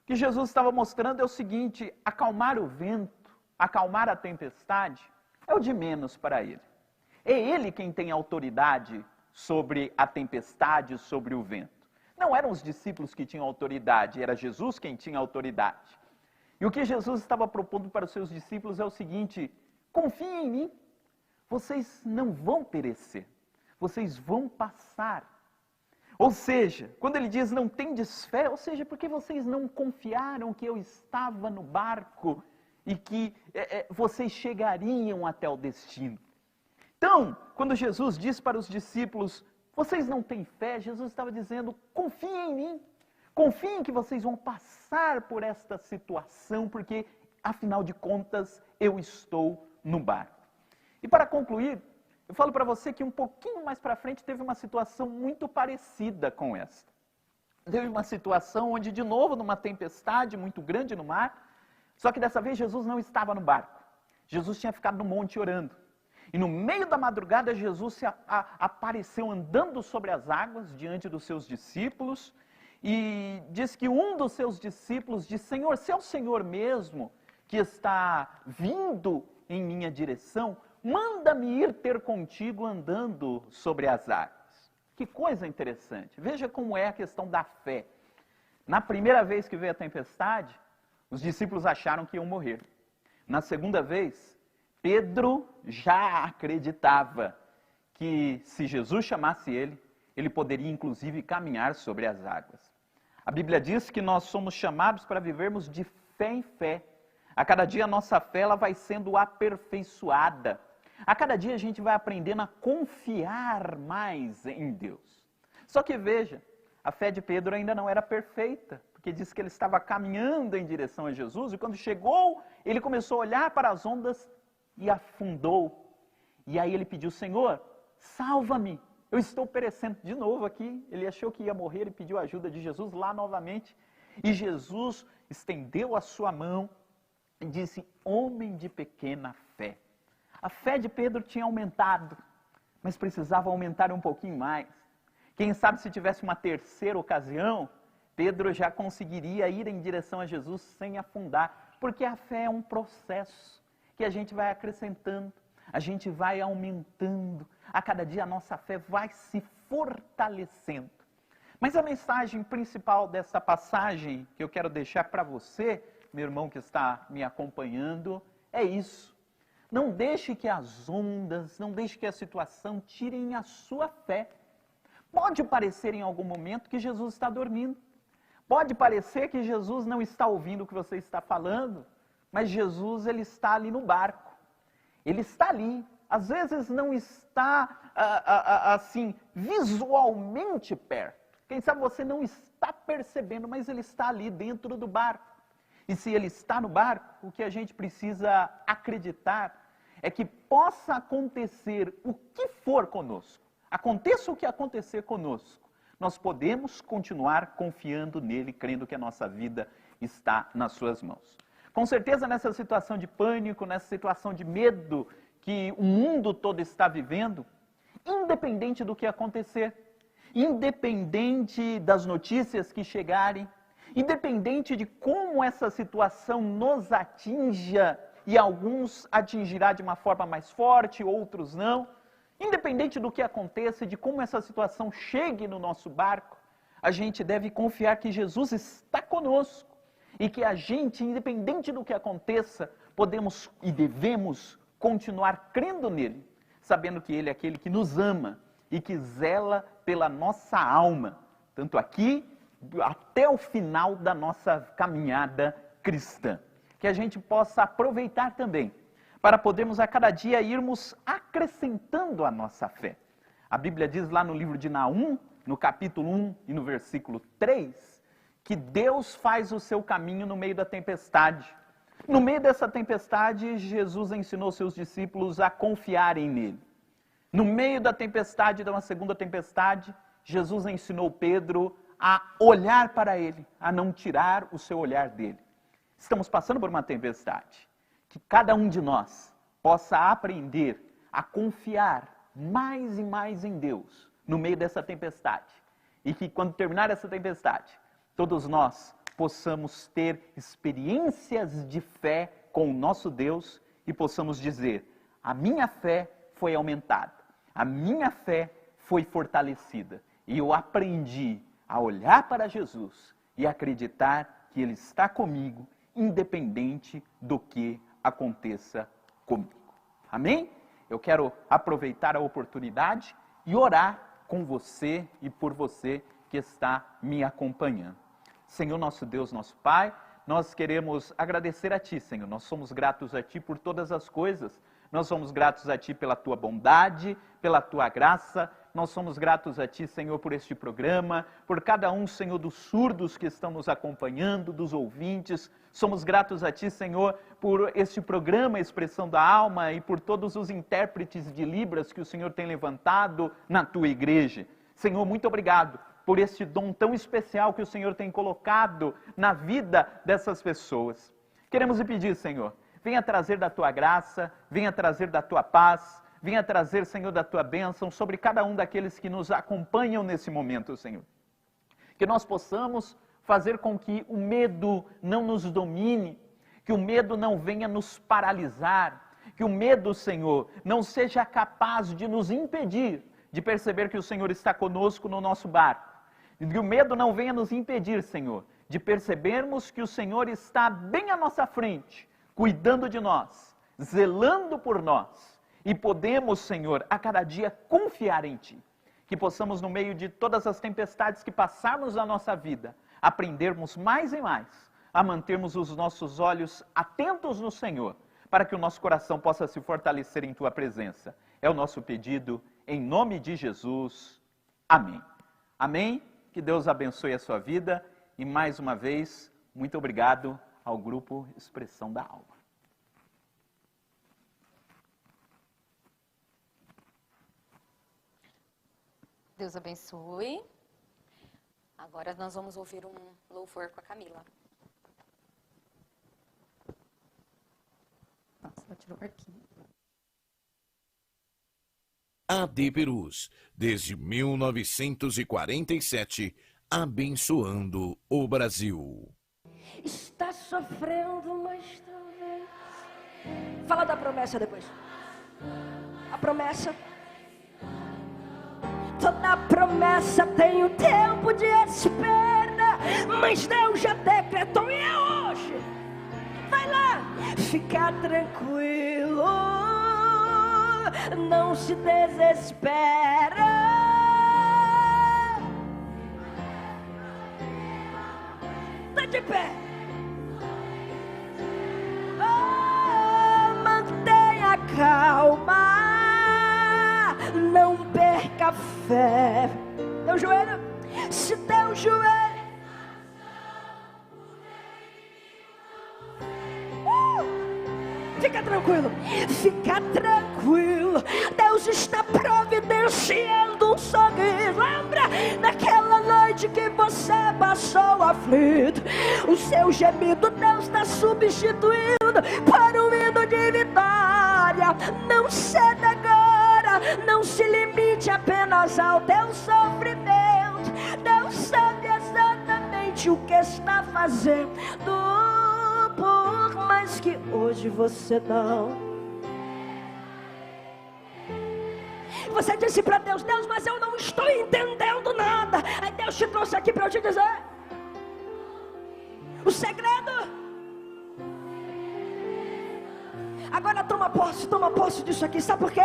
O que Jesus estava mostrando é o seguinte, acalmar o vento, acalmar a tempestade, é o de menos para ele. É ele quem tem autoridade sobre a tempestade, sobre o vento. Não eram os discípulos que tinham autoridade, era Jesus quem tinha autoridade. E o que Jesus estava propondo para os seus discípulos é o seguinte, confiem em mim, vocês não vão perecer, vocês vão passar. Ou seja, quando ele diz não tendes fé, ou seja, porque vocês não confiaram que eu estava no barco e que vocês chegariam até o destino. Então, quando Jesus diz para os discípulos, vocês não têm fé, Jesus estava dizendo, confiem em mim, confiem que vocês vão passar por esta situação, porque, afinal de contas, eu estou no barco. E para concluir, eu falo para você que um pouquinho mais para frente teve uma situação muito parecida com esta. Teve uma situação onde, de novo, numa tempestade muito grande no mar, só que dessa vez Jesus não estava no barco. Jesus tinha ficado no monte orando. E no meio da madrugada, Jesus apareceu andando sobre as águas diante dos seus discípulos e diz que um dos seus discípulos disse, Senhor, se é o Senhor mesmo que está vindo em minha direção, manda-me ir ter contigo andando sobre as águas. Que coisa interessante. Veja como é a questão da fé. Na primeira vez que veio a tempestade, os discípulos acharam que iam morrer. Na segunda vez, Pedro já acreditava que se Jesus chamasse ele poderia inclusive caminhar sobre as águas. A Bíblia diz que nós somos chamados para vivermos de fé em fé. A cada dia a nossa fé ela vai sendo aperfeiçoada. A cada dia a gente vai aprendendo a confiar mais em Deus. Só que veja, a fé de Pedro ainda não era perfeita, porque diz que ele estava caminhando em direção a Jesus e quando chegou, ele começou a olhar para as ondas e afundou. E aí ele pediu, Senhor, salva-me, eu estou perecendo. De novo aqui, ele achou que ia morrer e pediu a ajuda de Jesus lá novamente. E Jesus estendeu a sua mão e disse, homem de pequena fé. A fé de Pedro tinha aumentado, mas precisava aumentar um pouquinho mais. Quem sabe se tivesse uma terceira ocasião, Pedro já conseguiria ir em direção a Jesus sem afundar, porque a fé é um processo que a gente vai acrescentando, a gente vai aumentando, a cada dia a nossa fé vai se fortalecendo. Mas a mensagem principal dessa passagem que eu quero deixar para você, meu irmão que está me acompanhando, é isso. Não deixe que as ondas, não deixe que a situação tirem a sua fé. Pode parecer em algum momento que Jesus está dormindo. Pode parecer que Jesus não está ouvindo o que você está falando, mas Jesus ele está ali no barco. Ele está ali. Às vezes não está assim visualmente perto. Quem sabe você não está percebendo, mas ele está ali dentro do barco. E se ele está no barco, o que a gente precisa acreditar é que possa acontecer o que for conosco. Aconteça o que acontecer conosco. Nós podemos continuar confiando nele, crendo que a nossa vida está nas suas mãos. Com certeza nessa situação de pânico, nessa situação de medo que o mundo todo está vivendo, independente do que acontecer, independente das notícias que chegarem, independente de como essa situação nos atinja, e alguns atingirá de uma forma mais forte, outros não, independente do que aconteça, de como essa situação chegue no nosso barco, a gente deve confiar que Jesus está conosco e que a gente, independente do que aconteça, podemos e devemos continuar crendo nele, sabendo que ele é aquele que nos ama e que zela pela nossa alma, tanto aqui até o final da nossa caminhada cristã. Que a gente possa aproveitar também para podermos a cada dia irmos acrescentando a nossa fé. A Bíblia diz lá no livro de Naum, no capítulo 1 e no versículo 3, que Deus faz o seu caminho no meio da tempestade. No meio dessa tempestade, Jesus ensinou seus discípulos a confiarem nele. No meio da tempestade, de uma segunda tempestade, Jesus ensinou Pedro a olhar para ele, a não tirar o seu olhar dele. Estamos passando por uma tempestade. Que cada um de nós possa aprender a confiar mais e mais em Deus no meio dessa tempestade. E que quando terminar essa tempestade, todos nós possamos ter experiências de fé com o nosso Deus e possamos dizer: a minha fé foi aumentada, a minha fé foi fortalecida e eu aprendi a olhar para Jesus e acreditar que Ele está comigo, independente do que aconteça comigo. Amém? Eu quero aproveitar a oportunidade e orar com você e por você que está me acompanhando. Senhor nosso Deus, nosso Pai, nós queremos agradecer a Ti, Senhor. Nós somos gratos a Ti por todas as coisas. Nós somos gratos a Ti pela Tua bondade, pela Tua graça. Nós somos gratos a Ti, Senhor, por este programa, por cada um, Senhor, dos surdos que estão nos acompanhando, dos ouvintes. Somos gratos a Ti, Senhor, por este programa Expressão da Alma e por todos os intérpretes de Libras que o Senhor tem levantado na Tua igreja. Senhor, muito obrigado por este dom tão especial que o Senhor tem colocado na vida dessas pessoas. Queremos lhe pedir, Senhor, venha trazer da Tua graça, venha trazer da Tua paz, venha trazer, Senhor, da Tua bênção sobre cada um daqueles que nos acompanham nesse momento, Senhor. Que nós possamos fazer com que o medo não nos domine, que o medo não venha nos paralisar, que o medo, Senhor, não seja capaz de nos impedir de perceber que o Senhor está conosco no nosso barco. Que o medo não venha nos impedir, Senhor, de percebermos que o Senhor está bem à nossa frente, cuidando de nós, zelando por nós. E podemos, Senhor, a cada dia confiar em Ti. Que possamos, no meio de todas as tempestades que passarmos na nossa vida, aprendermos mais e mais a mantermos os nossos olhos atentos no Senhor, para que o nosso coração possa se fortalecer em Tua presença. É o nosso pedido, em nome de Jesus. Amém. Amém. Que Deus abençoe a sua vida. E mais uma vez, muito obrigado ao Grupo Expressão da Alma. Deus abençoe. Agora nós vamos ouvir um louvor com a Camila. Nossa, ela tirou o arquivo. AD Perus, desde 1947, abençoando o Brasil. Está sofrendo, mas talvez... Fala da promessa depois. A promessa... Toda promessa tem um tempo de espera, mas Deus já decretou e é hoje. Vai lá, fica tranquilo, não se desespera. Tá de pé. Oh, mantenha calma. Não perca a fé. Teu joelho, se teu joelho fica tranquilo, fica tranquilo. Deus está providenciando um sorriso. Lembra daquela noite que você passou aflito? O seu gemido Deus está substituindo por um hino de vitória. Não ceda agora, não se limite apenas ao teu sofrimento. Deus sabe exatamente o que está fazendo, por mais que hoje você não. Você disse para Deus: Deus, mas eu não estou entendendo nada. Aí Deus te trouxe aqui para eu te dizer o segredo. Agora toma posse disso aqui. Sabe por quê?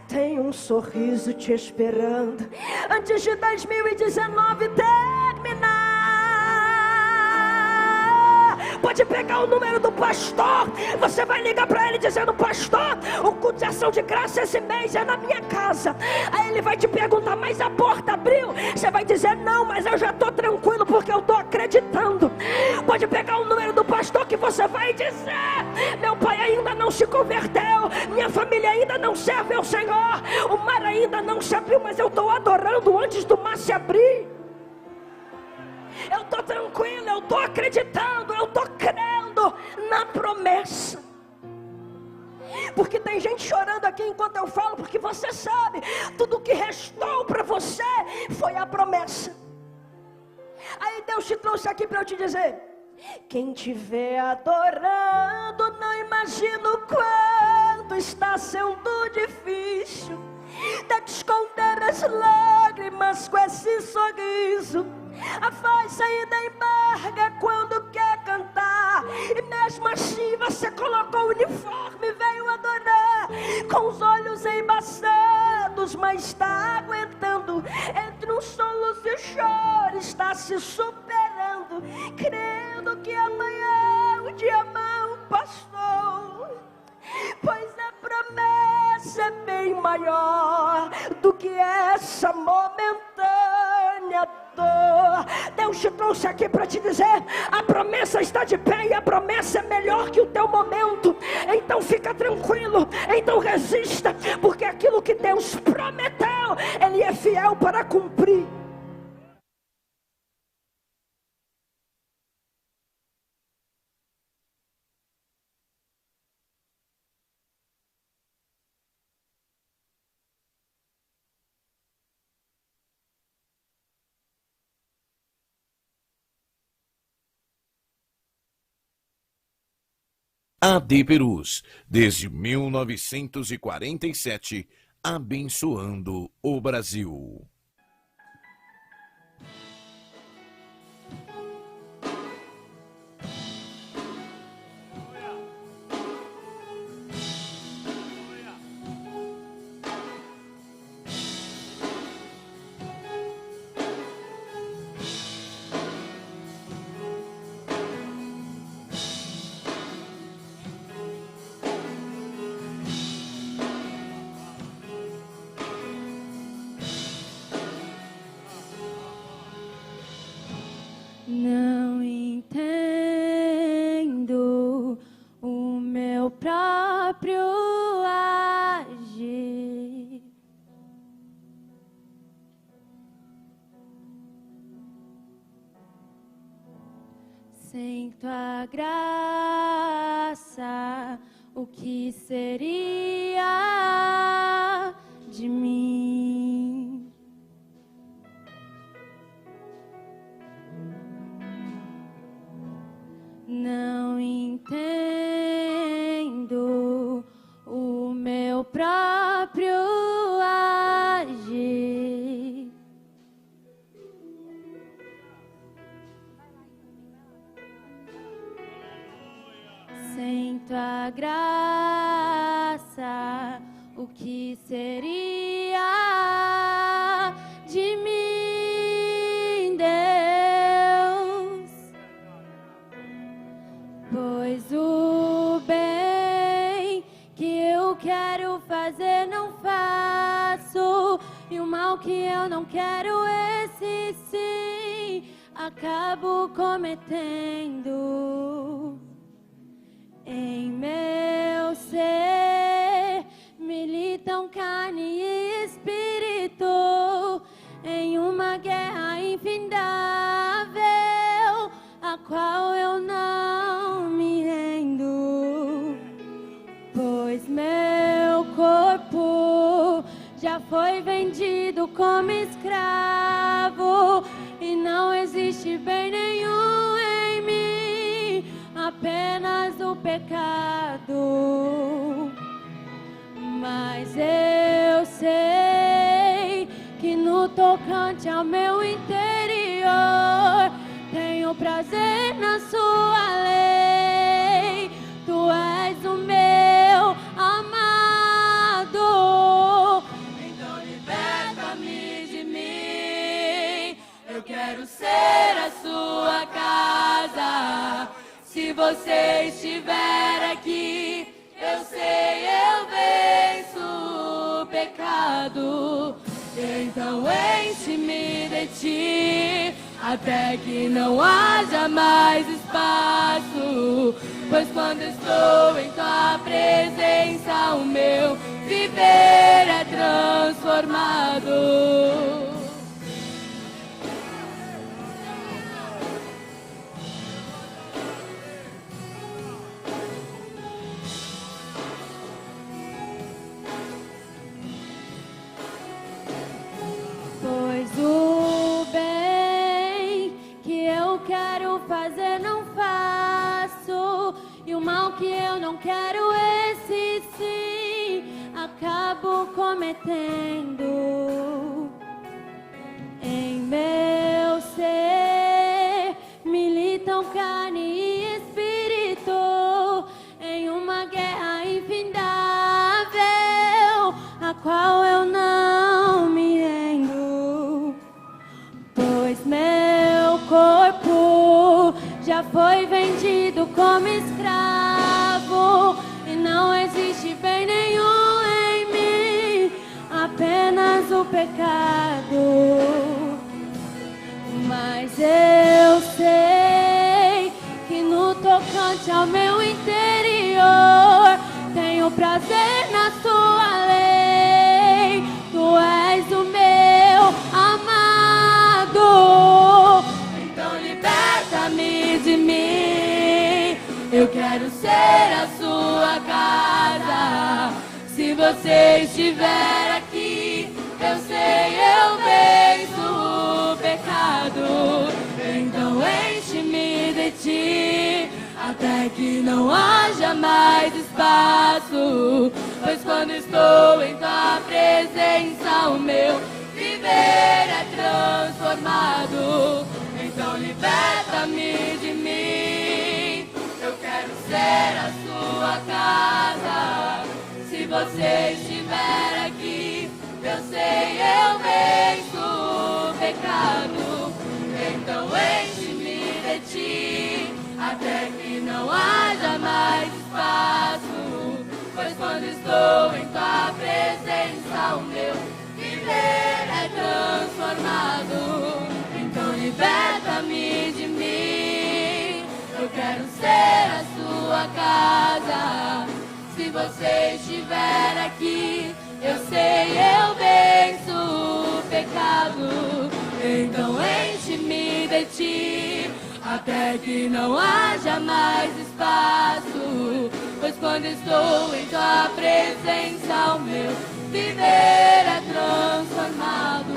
Tem um sorriso te esperando antes de 2019 terminar. Pode pegar o número do pastor. Você vai ligar para ele dizendo: pastor, o culto de ação de graça esse mês é na minha casa. Aí ele vai te perguntar: mas a porta abriu? Você vai dizer: não, mas eu já estou tranquilo porque eu estou acreditando. Pode pegar o número do pastor que você vai dizer: meu pai ainda não se converteu, minha família ainda não serve ao Senhor, o mar ainda não se abriu, mas eu estou adorando antes do mar se abrir. Eu estou tranquilo, eu estou acreditando, eu estou crendo na promessa. Porque tem gente chorando aqui enquanto eu falo, porque você sabe, tudo que restou para você foi a promessa. Aí Deus te trouxe aqui para eu te dizer: quem te vê adorando, não imagina o quanto está sendo difícil. Tente esconder as lágrimas com esse sorriso. A voz ainda embarga quando quer cantar, e mesmo assim você colocou o uniforme e veio adorar, com os olhos embaçados, mas está aguentando. Entre uns solos e choro está se superando, crendo que amanhã o dia mau passou. Pois a promessa é bem maior do que essa momentânea dor. Deus te trouxe aqui para te dizer: a promessa está de pé e a promessa é melhor que o teu momento. Então fica tranquilo, então resista, porque aquilo que Deus prometeu, Ele é fiel para cumprir. AD Perus, desde 1947, abençoando o Brasil. Não entendo o meu próprio agir. Sem tua graça, o que seria de mim? Não entendo o meu próprio agir. Sem tua graça, o que seria de mim, Deus? Pois o bem que eu quero fazer não faço, e o mal que eu não quero, esse sim acabo cometendo. Em meu ser militam carne e espírito, em uma guerra infindável, a qual eu não me rendo. Pois meu corpo já foi vendido como escravo, e não existe bem nenhum em mim, apenas o pecado. Mas eu sei que no tocante ao meu interior, tenho prazer na sua lei. Tu és o meu amado, então liberta-me de mim. Eu quero ser a sua casa. Se Então enche-me de ti, até que não haja mais espaço. Pois quando estou em tua presença, o meu viver é transformado. Pois o bem que eu quero fazer não faço, e o mal que eu não quero, esse sim acabo cometendo. Em meu ser militam carne e espírito, em uma guerra infindável, a qual eu não me rendo. Pois meu corpo já foi vendido como escravo, e não existe bem nenhum em mim, apenas o pecado. Mas eu sei que no tocante ao meu interior, tenho prazer na sua lei. Tu és o meu amado, então liberta-me de mim. Eu quero ser a sua casa. Se você estiver aqui, eu sei, eu venço o pecado. Então enche-me de ti, até que não haja mais espaço. Pois quando estou em tua presença, o meu viver é transformado. Então liberta-me de mim. Eu quero ser a sua casa. Se você estiver aqui, eu sei, eu venço o pecado. Então enche-me de ti, até que não haja mais espaço. Pois quando estou em tua presença, o meu viver é transformado. Então liberta-me de mim. Eu quero ser a sua casa. Se você estiver aqui, eu sei, eu venço o pecado. Então enche-me de ti, até que não haja mais espaço. Pois quando estou em tua presença, o meu viver é transformado.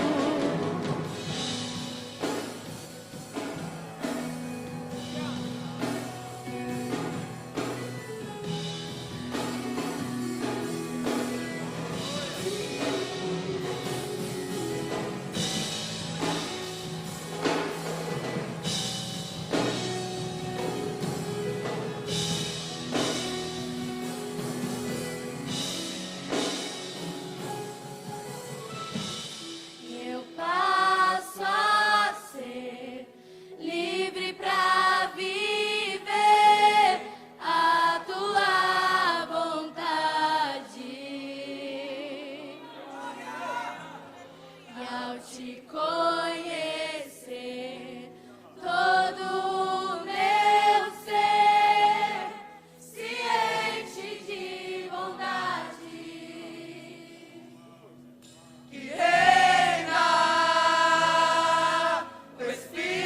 Eu passo a ser livre pra viver a tua vontade. E ao te conhecer, todo o meu ser se enche de bondade. Que reina o Espírito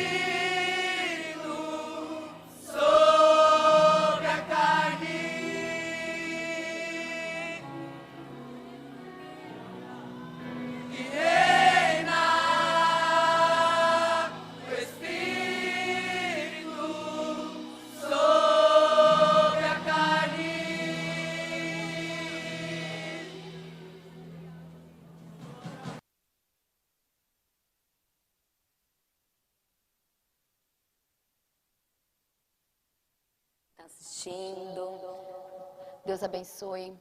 sobre a carne. Que reina o Espírito sobre a carne. Está assistindo. Deus abençoe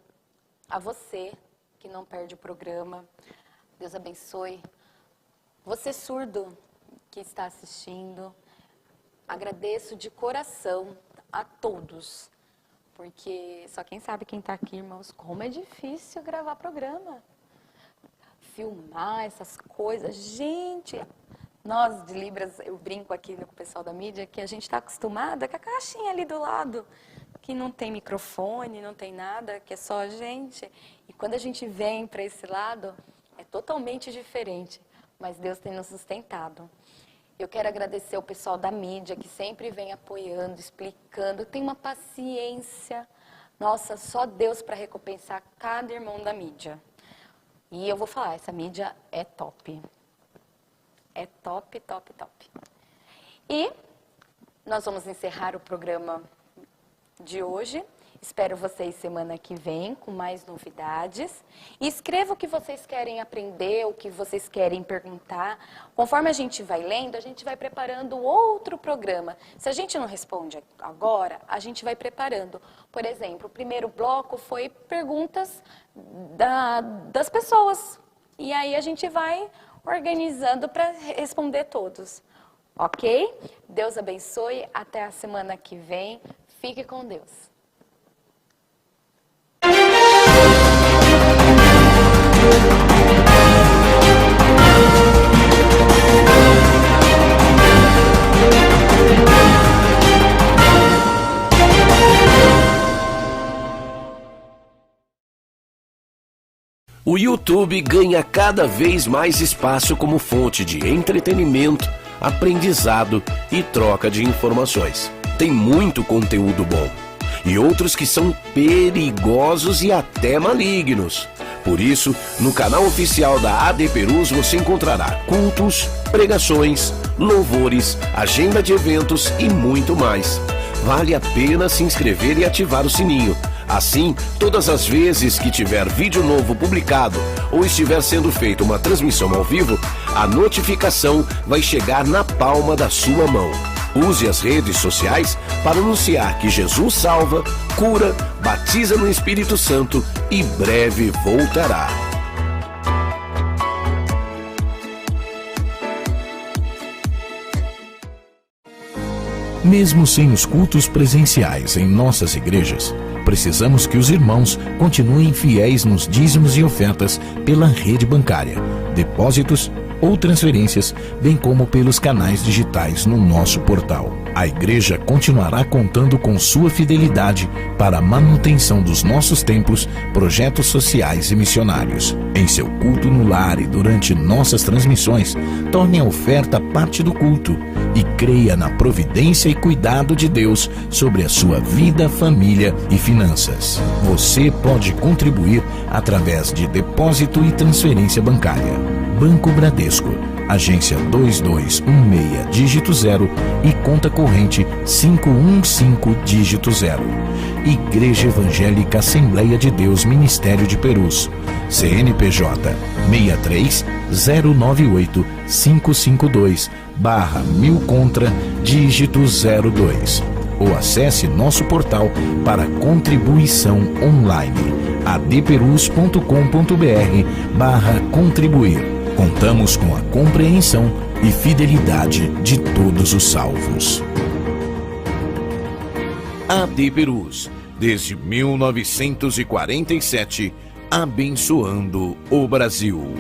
a você que não perde o programa. Deus abençoe você surdo que está assistindo. Agradeço de coração a todos, porque só quem sabe quem está aqui, irmãos, como é difícil gravar programa. filmar essas coisas. Gente, nós de Libras, eu brinco aqui com o pessoal da mídia, que a gente está acostumada com a caixinha ali do lado, que não tem microfone, não tem nada, que é só a gente. E quando a gente vem para esse lado, é totalmente diferente. Mas Deus tem nos sustentado. Eu quero agradecer o pessoal da mídia, que sempre vem apoiando, explicando, tem uma paciência. Nossa, só Deus para recompensar cada irmão da mídia. E eu vou falar, essa mídia é top. É top, top, top. E nós vamos encerrar o programa de hoje. Espero vocês semana que vem com mais novidades. E escreva o que vocês querem aprender, o que vocês querem perguntar. Conforme a gente vai lendo, a gente vai preparando outro programa. Se a gente não responde agora, a gente vai preparando. Por exemplo, o primeiro bloco foi perguntas das pessoas. E aí a gente vai organizando para responder todos. Ok? Deus abençoe. Até a semana que vem. Fique com Deus. O YouTube ganha cada vez mais espaço como fonte de entretenimento, aprendizado e troca de informações. Tem muito conteúdo bom e outros que são perigosos e até malignos. Por isso, no canal oficial da AD Perus você encontrará cultos, pregações, louvores, agenda de eventos e muito mais. Vale a pena se inscrever e ativar o sininho. Assim, todas as vezes que tiver vídeo novo publicado ou estiver sendo feita uma transmissão ao vivo, a notificação vai chegar na palma da sua mão. Use as redes sociais para anunciar que Jesus salva, cura, batiza no Espírito Santo e breve voltará. Mesmo sem os cultos presenciais em nossas igrejas, precisamos que os irmãos continuem fiéis nos dízimos e ofertas pela rede bancária, depósitos ou transferências, bem como pelos canais digitais no nosso portal. A igreja continuará contando com sua fidelidade para a manutenção dos nossos templos, projetos sociais e missionários. Em seu culto no lar e durante nossas transmissões, torne a oferta parte do culto e creia na providência e cuidado de Deus sobre a sua vida, família e finanças. Você pode contribuir através de depósito e transferência bancária. Banco Bradesco, agência 2216, dígito 0 e conta corrente 515, dígito 0. Igreja Evangélica Assembleia de Deus Ministério de Perus, CNPJ 63-098-552/1000 contra, dígito 02. Ou acesse nosso portal para contribuição online, adperus.com.br/contribuir. Contamos com a compreensão e fidelidade de todos os salvos. AD Perus, desde 1947, abençoando o Brasil.